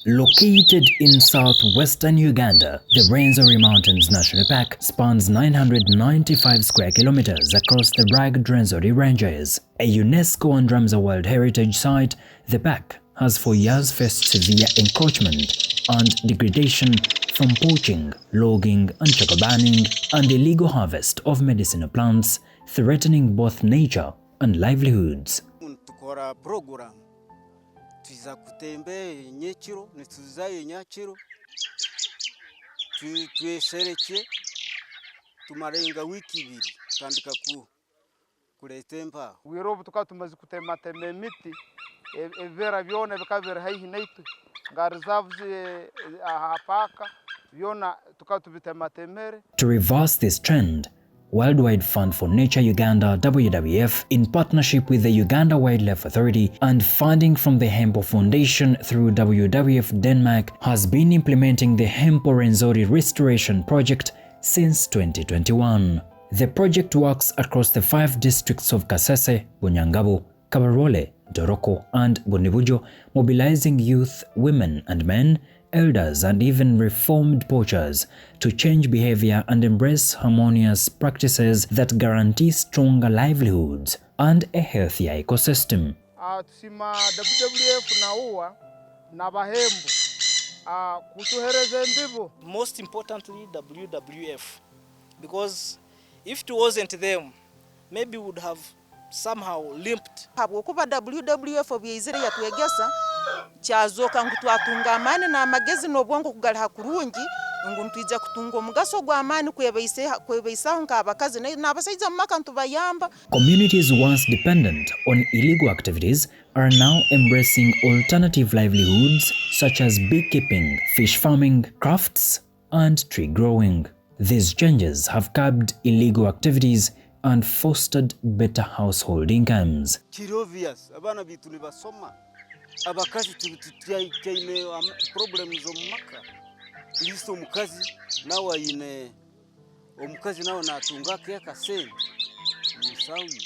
Located in southwestern Uganda, the Rwenzori Mountains National Park spans 995 square kilometers across the rugged Rwenzori ranges. A UNESCO and Ramsar World Heritage Site, the park has for years faced severe encroachment and degradation from poaching, logging, and charcoal burning, and illegal harvest of medicinal plants, threatening both nature and livelihoods. Tuza kutembe nyekiro nituzaye nyakiro twesereke tumarenga wiki ibiri tandika kuletemba wiro butuka tumaze kutema emiti evera byona bikabera haihi naitu ngarizavuze ahapaka byona tukatubitema temere. To reverse this trend, Worldwide Fund for Nature Uganda WWF, in partnership with the Uganda Wildlife Authority and funding from the Hempel Foundation through WWF Denmark, has been implementing the Hempel Rwenzori Restoration Project since 2021. The project works across the 5 districts of Kasese, Bunyangabo, Kabarole, Doroko, and Bunibujo, mobilizing youth, women and men, elders and even reformed poachers to change behavior and embrace harmonious practices that guarantee stronger livelihoods and a healthier ecosystem. Tusima WWF na uwa na bahembo kutuhereze mbibo. Most importantly WWF, because if it wasn't them, maybe we would have somehow limped. Kuba WWF obyizire yatwegesa kyazoka ngutwatunga amani na magezi n'obwongo kugaliha kurungi nguntwija kutunga omugaso gwa amani kwebeisaho nk'abakazi n'abasaiza mu maka ntubayamba. Communities once dependent on illegal activities are now embracing alternative livelihoods such as beekeeping, fish farming, crafts, and tree growing. These changes have curbed illegal activities and fostered better household incomes. Kirovias abana bitu nibasoma abakazi tubityaine problems omumaka listo omukazi nawe ayine omukazi nawe natungake akasente musawi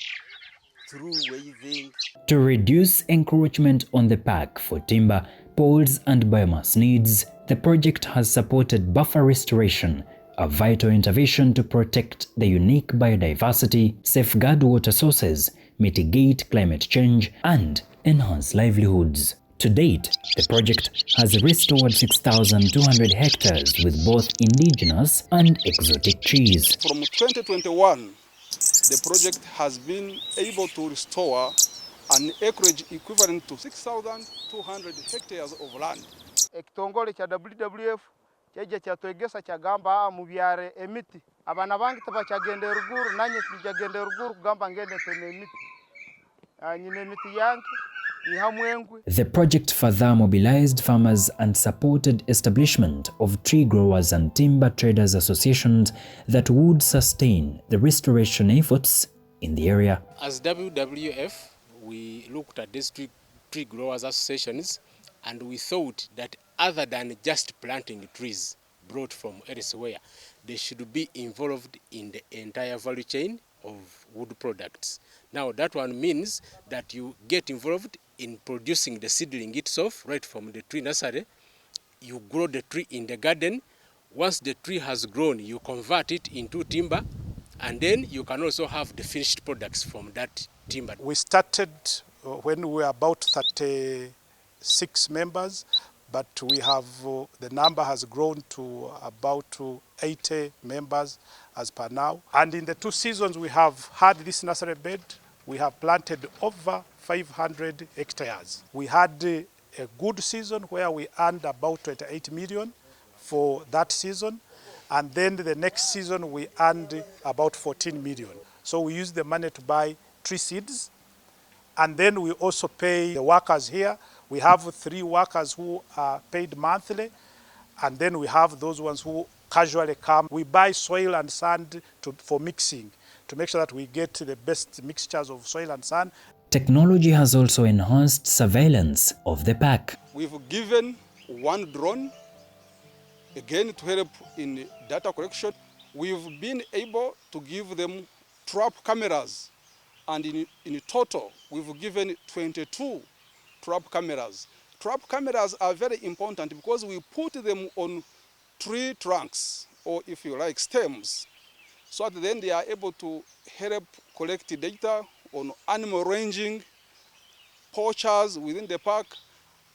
through weaving. To reduce encroachment on the park for timber, poles and biomass needs, the project has supported buffer restoration, a vital intervention to protect the unique biodiversity, safeguard water sources, mitigate climate change, and enhance livelihoods. To date, the project has restored 6,200 hectares with both indigenous and exotic trees. From 2021, the project has been able to restore an acreage equivalent to 6,200 hectares of land. Ekitongole kya WWF kyeje kyatwegesa kyagamba mu byare emiti abana bangi tabakyagenda ruguru nanye tujagenda ruguru kugamba ngende tene emiti nyine emiti yanke ihamwengwe. The project further mobilized farmers and supported establishment of tree growers and timber traders associations that would sustain the restoration efforts in the area. As WWF, we looked at these tree growers associations and we thought that other than just planting trees brought from elsewhere, they should be involved in the entire value chain of wood products. Now that one means that you get involved in producing the seedling itself right from the tree nursery. You grow the tree in the garden. Once the tree has grown, you convert it into timber, and then you can also have the finished products from that timber. We started when we were about 36 members, but we have the number has grown to about 80 members as per now. And in the 2 seasons we have had this nursery bed, we have planted over 500 hectares. We had a good season where we earned about 28 million for that season, and then the next season we earned about 14 million. So we use the money to buy tree seeds, and then we also pay the workers here. We have 3 workers who are paid monthly, and then we have those ones who casually come. We buy soil and sand for mixing, to make sure that we get the best mixtures of soil and sand. Technology has also enhanced surveillance of the park. We've given 1 drone, again to help in data collection. We've been able to give them trap cameras, and in total we've given 22 trap cameras Trap cameras are very important because we put them on tree trunks, or if you like, stems, so that then they are able to help collect data on animal ranging, poachers within the park.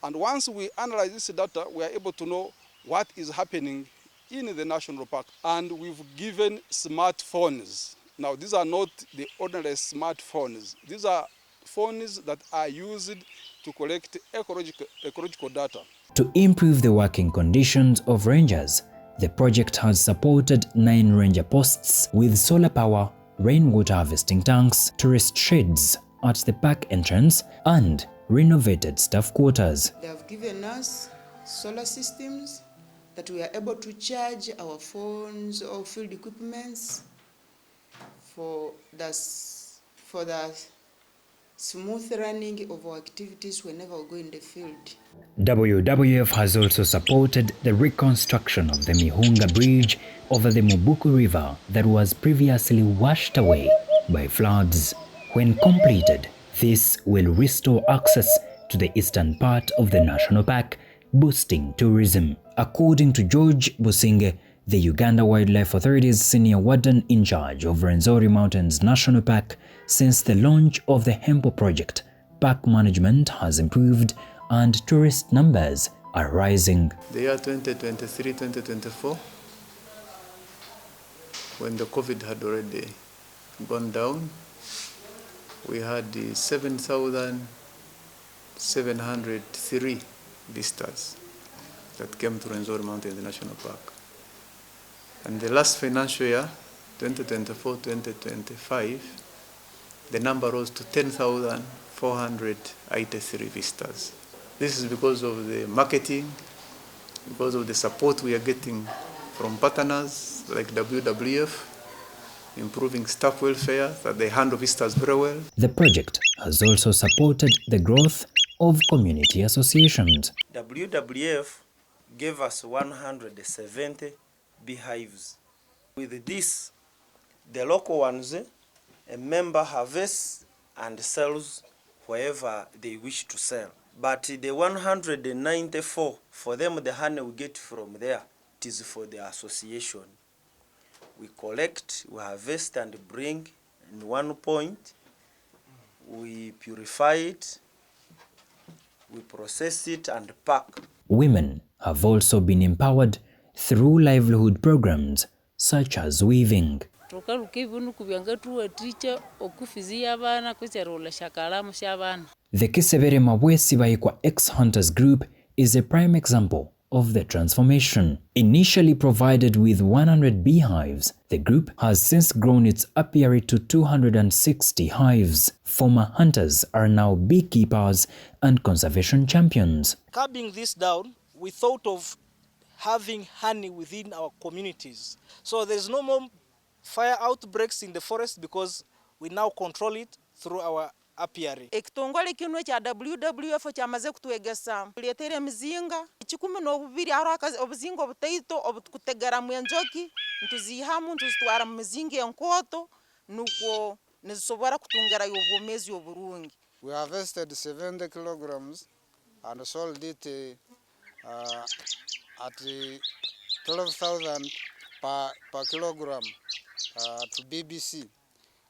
And once we analyze this data, we are able to know what is happening in the national park. And we've given smartphones. Now, these are not the ordinary smartphones. These are phones that are used to collect ecological data. To improve the working conditions of rangers, the project has supported 9 ranger posts with solar power, rainwater harvesting tanks, tourist sheds at the park entrance, and renovated staff quarters. They have given us solar systems that we are able to charge our phones or field equipments for the smooth running of our activities whenever we go in the field. WWF has also supported the reconstruction of the Mihunga Bridge over the Mubuku River that was previously washed away by floods. When completed, this will restore access to the eastern part of the national park, boosting tourism. According to George Businge, the Uganda Wildlife Authority's senior warden in charge of Rwenzori Mountains National Park, since the launch of the Hempel project, park management has improved and tourist numbers are rising. The year 2023-2024, when the COVID had already gone down, we had 7,703 visitors that came to Rwenzori Mountains National Park. And the last financial year, 2024-2025, the number rose to 10,483 visitors. This is because of the marketing, because of the support we are getting from partners like WWF, improving staff welfare, that they handle visitors very well. The project has also supported the growth of community associations. WWF gave us 170 beehives. With this, the local ones, a member harvests and sells wherever they wish to sell. But the 194, for them, the honey we get from there, it is for the association. We collect, we harvest and bring in one point, we purify it, we process it and pack. Women have also been empowered through livelihood programs such as weaving. The Kisebere Mabwesi Baikwa ex-hunters group is a prime example of the transformation. Initially provided with 100 beehives, the group has since grown its apiary to 260 hives. Former hunters are now beekeepers and conservation champions. Curbing this down, we thought of having honey within our communities. So there's no more fire outbreaks in the forest because we now control it through our apiary. Ekitongole kinwe kya WWF kyamaze kutwegesa kuletere mizinga 12 arakazi obuzinga obutaito obukutegera mu enjoki ntuzihamu ntuzitwara mu mizinga enkoto nuko nizisobora kutungera y'obwomezi oburungi. We harvested 70 kilograms and sold it at 12,000 per kilogram to BBC,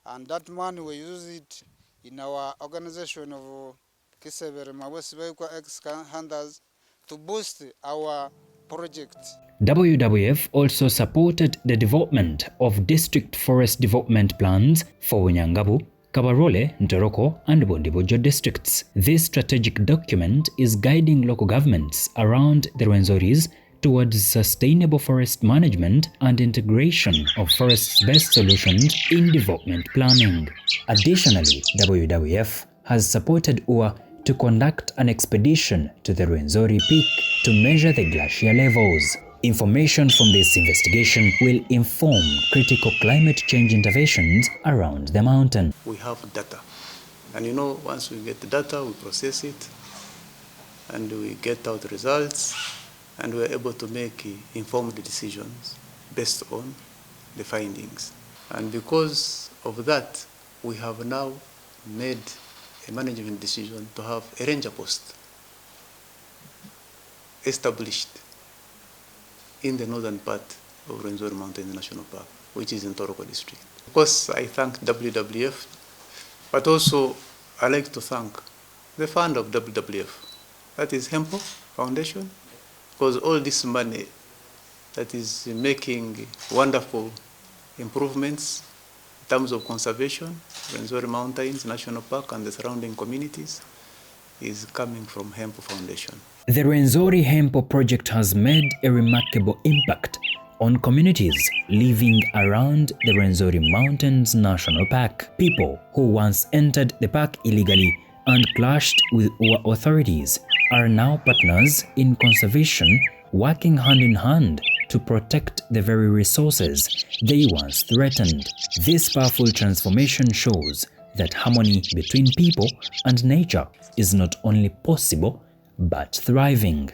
and that money we use it in our organization of Kisebere Mabwesi Baikwa ex-hunters to boost our project. WWF also supported the development of district forest development plans for Nyangabu, Kabarole, Ntoroko, and Bondibojo districts. This strategic document is guiding local governments around the Rwenzoris towards sustainable forest management and integration of forest-based solutions in development planning. Additionally, WWF has supported UA to conduct an expedition to the Rwenzori Peak to measure the glacier levels. Information from this investigation will inform critical climate change interventions around the mountain. We have data, and once we get the data, we process it, and we get out the results, and we're able to make informed decisions based on the findings. And because of that, we have now made a management decision to have a ranger post established in the northern part of Rwenzori Mountains National Park, which is in Toroko district. Of course, I thank WWF, but also I like to thank the fund of WWF, that is Hempel Foundation, because all this money that is making wonderful improvements in terms of conservation, Rwenzori Mountains National Park and the surrounding communities, is coming from Hempel Foundation. The Rwenzori Hempel project has made a remarkable impact on communities living around the Rwenzori Mountains National Park. People who once entered the park illegally and clashed with our authorities are now partners in conservation, working hand in hand to protect the very resources they once threatened. This powerful transformation shows that harmony between people and nature is not only possible but thriving.